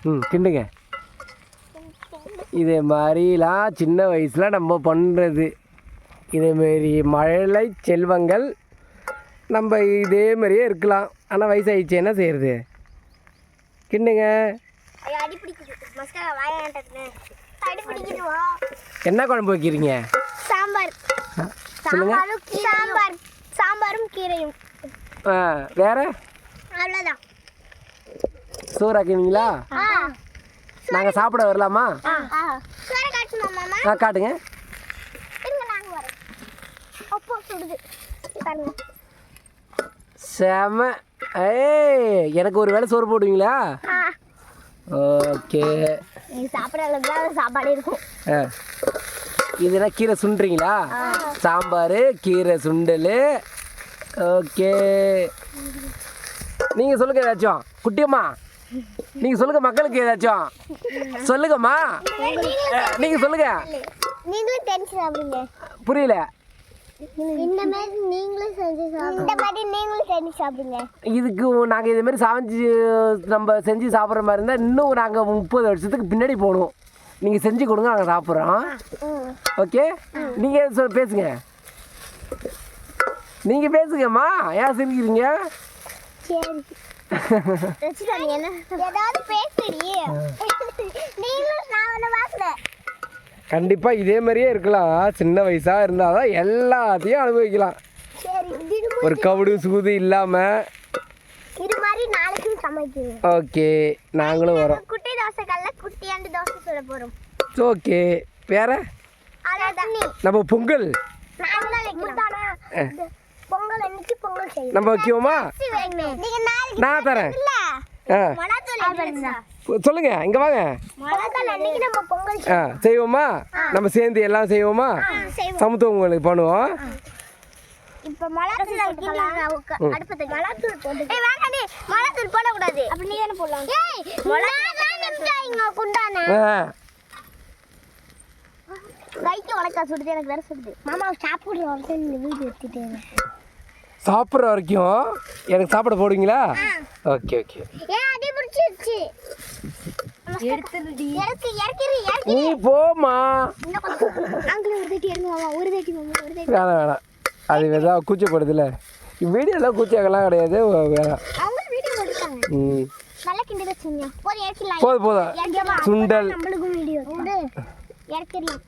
கிண்டுங்க. இதே மாதிரிலாம் சின்ன வயசில் நம்ம பண்ணுறது. இதேமாரி மழலை செல்வங்கள் நம்ம இதே மாதிரியே இருக்கலாம். ஆனால் வயசாகிடுச்சு என்ன செய்கிறது? கிண்டுங்க. என்ன குழம்பு வைக்கிறீங்க? சாம்பார். சொல்லுங்க. சாம்பாரும் கீரையும். வேற? அவ்வளோதான். சோறாக்குவீங்களா? நாங்கள் சாப்பிட வரலாமா? காட்டுங்க. செம. எனக்கு ஒரு வேளை சோறு போடுவீங்களா? ஓகே. சாப்பிட்ற அளவுக்கு தான் சாப்பாடு இருக்கும். இதுனா கீரை சுண்டுறீங்களா? சாம்பார், கீரை சுண்டல். ஓகே. நீங்கள் சொல்லுங்கள் ஏதாச்சும். குட்டியம்மா நீங்கள் சொல்லுங்கள், மக்களுக்கு ஏதாச்சும் சொல்லுங்கம்மா. நீங்கள் சொல்லுங்கள். நீங்களும் தெரிஞ்சு சாப்பிடுங்க. புரியல. இந்த மாதிரி நீங்களும் செஞ்சு சாப்பிடுங்க. இதுக்கு நாங்கள் இதேமாரி சமைச்சு நம்ம செஞ்சு சாப்பிட்ற மாதிரி இருந்தால் இன்னும் நாங்கள் 30 வருஷத்துக்கு பின்னாடி போகணும். நீங்கள் செஞ்சு கொடுங்க, நாங்கள் சாப்பிட்றோம். ஓகே. நீங்கள் பேசுங்க. நீங்கள் பேசுங்கம்மா. ஏன் சிரிக்கிறீங்க? கண்டிப்பாக இதே மாதிரியே இருக்கலாம். சின்ன வயசாக இருந்தால் தான் எல்லாத்தையும் அனுபவிக்கலாம். ஒரு கவுடு சூது இல்லாமல். இது மாதிரி நாளைக்கு சமைக்கிறோம். ஓகே. நாங்களும் வரோம். குட்டி தோசை கல்ல குட்டியாண்டு தோசை சுட போகிறோம். ஓகே. வேற நம்ம பொங்கல் பொங்கல் அன்னைக்கு பொங்கல் செய்யணும். நம்ம வைக்குவோமா? நான் தரேன். சொல்லுங்க, இங்க வாங்க. செய்வோமா? நம்ம சேர்ந்து எல்லாம் செய்வோமா? சமத்துவம் உங்களுக்கு பண்ணுவோம். இப்ப மிளகாத்தூள் அடுப்பத்தை மிளகாத்தூள் போட்டு. ஏய் வேண்டாடி, மிளகாத்தூள் போட கூடாது. அப்ப நீ தான போடலாம். ஏய் மிளகாத்தூள் குண்டானே. கைக்கு வளைக்கா சுடுது, எனக்கு வேற சுடுது. மாமா சாப்பிடுற வரைக்கும் இந்த வீடியோ எடுத்துட்டேன். சாப்பிட்ற வரைக்கும் எனக்கு சாப்பிட போடுவீங்களா? Okay okay. ஏய் அடி பிடிச்சிருச்சு. எடுத்துடி. நீ போமா. அங்கிள் ஒரு தட்டி எடுங்க மாமா. ஒரு தட்டி மாமா, ஒரு தட்டி. வேணாம். அது ஏதாவது கூச்சப்படுதுல்ல. வீடியோலாம் கூச்சங்கள்லாம் கிடையாது. வேணாம். அவங்க வீடியோ போட்டுட்டாங்க. நல்லா கிண்டி வச்சீங்க. போதும் ஏறிடலாம். போதும். சுண்டல் நம்மளுக்கும் வீடியோ. இறக்கிடலாம்.